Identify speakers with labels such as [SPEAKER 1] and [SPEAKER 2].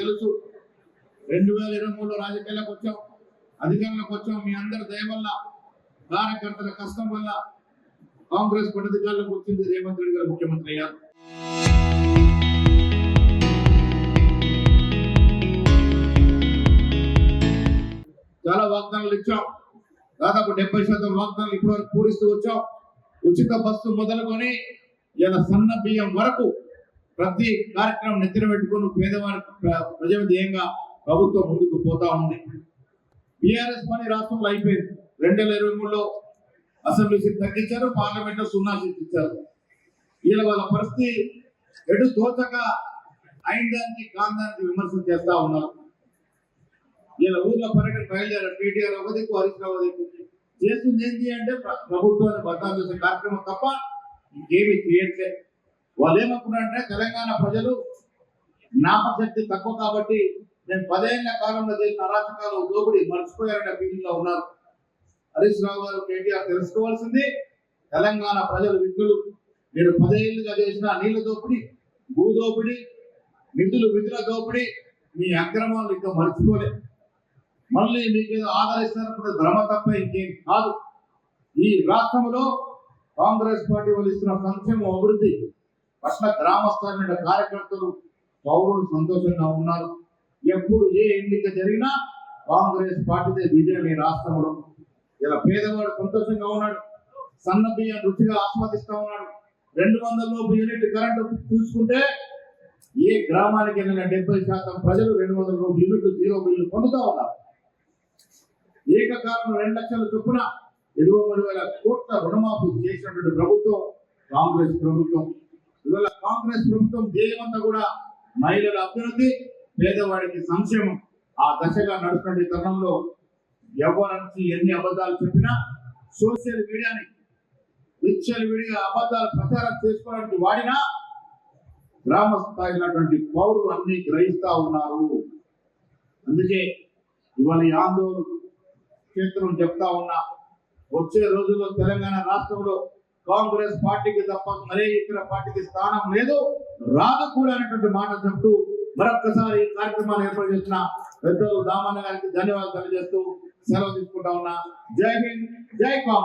[SPEAKER 1] తెలుసు 2023లో రాజకీయాలకు వచ్చాం, అధికారంలోకి వచ్చాం. మీ అందరి దయ వల్ల, కార్యకర్తల కష్టం వల్ల కాంగ్రెస్ అధికారంలోకి వచ్చింది. రేవంత్ రెడ్డి గారు ముఖ్యమంత్రి అయ్యారు. చాలా వాగ్దానాలు ఇచ్చాం. దాదాపు 70% వాగ్దానాలు ఇప్పటివరకు పూరిస్తూ వచ్చాం. ఉచిత బస్సు మొదలుకొని ఇలా సన్న బియ్యం వరకు ప్రతి కార్యక్రమం నెత్తిన పెట్టుకుని పేదవారి ప్రజల ధ్యేయంగా ప్రభుత్వం ముందుకు పోతా ఉంది. బీఆర్ఎస్ పని రాష్ట్రంలో అయిపోయింది. 2023లో అసెంబ్లీ సీట్ తగ్గించారు, పార్లమెంట్ లో 0 సీట్లు ఇచ్చారు. వీళ్ళ వాళ్ళ పరిస్థితి ఎటు తోచక అయిందానికి కాందానికి విమర్శలు చేస్తా ఉన్నారు. వీళ్ళ ఊర్లో పర్యటన బయలుదేరారు. కేటీఆర్ ఒక దిక్కు, హరీష్ రావు దిక్కు. చేస్తుంది ఏంటి అంటే ప్రభుత్వాన్ని బదనాలు చేసే కార్యక్రమం తప్ప ఇంకేమీ చేయట్లేదు. వాళ్ళు ఏమనుకున్నారంటే తెలంగాణ ప్రజలు జ్ఞాపకశక్తి తక్కువ కాబట్టి నేను 10 ఏళ్ల కాలంలో చేసిన అరాచకాలు దోపిడి మర్చిపోయారనే ఫీలింగ్ లో ఉన్నారు. హరీష్ రావు గారు, కేటీఆర్ తెలుసుకోవాల్సింది తెలంగాణ ప్రజలు విధులు మీరు 10 ఏళ్లుగా చేసిన నీళ్ల దోపిడి, భూ దోపిడి, విధుల దోపిడి, మీ అక్రమాలు ఇంకా మర్చిపోలేదు. మళ్ళీ మీకు ఏదో ఆదరిస్తున్నప్పుడు భ్రమ తప్ప ఇంకేం కాదు. ఈ రాష్ట్రంలో కాంగ్రెస్ పార్టీ వాళ్ళు ఇస్తున్న సంక్షేమ అభివృద్ధి పట్ల గ్రామ స్థాయి కార్యకర్తలు, పౌరులు సంతోషంగా ఉన్నారు. ఎప్పుడు ఏ ఎన్నిక జరిగినా కాంగ్రెస్ పార్టీదే విజయం ఈ రాష్ట్రంలో. ఇలా పేదవాడు సంతోషంగా ఉన్నాడు, సన్న బియ్యం రుచిగా ఆస్వాదిస్తా ఉన్నాడు. 200 లోపు యూనిట్ కరెంటు చూసుకుంటే ఏ గ్రామానికి వెళ్ళిన 70% ప్రజలు 200 లోపు యూనిట్లు 0 బిల్లు పొందుతా ఉన్నారు. ఏకకాలంలో 2 లక్షల చొప్పున 23,000 కోట్ల రుణమాఫీ చేసినటువంటి ప్రభుత్వం కాంగ్రెస్ ప్రభుత్వం. ఇవాళ కాంగ్రెస్ ప్రభుత్వం ధ్యేయమంతా కూడా మహిళల అభ్యున్నతి, పేదవాడికి సంక్షేమం. ఆ దశగా నడుస్తున్న తరుణంలో ఎవరి నుంచి ఎన్ని అబద్ధాలు చెప్పినా సోషల్ మీడియాని విచ్చలవిడిగా అబద్ధాలు ప్రచారం చేసుకోవడానికి వాడినా గ్రామ స్థాయినటువంటి పౌరులు అన్ని గ్రహిస్తా ఉన్నారు. అందుకే ఇవాళ ఈ ఆందోళన క్షేత్రం చెప్తా ఉన్నా, వచ్చే రోజుల్లో తెలంగాణ రాష్ట్రంలో కాంగ్రెస్ పార్టీకి తప్ప మరే ఇతర పార్టీకి స్థానం లేదు, రాదు కూడా అనేటువంటి మాట చెప్తూ మరొక్కసారి ఈ కార్యక్రమాన్ని ఏర్పాటు చేసిన పెద్దలు దామన్న గారికి ధన్యవాదాలు తెలియజేస్తూ సెలవు తీసుకుంటా ఉన్నా. జై హింద్, జై కాంగ్రెస్.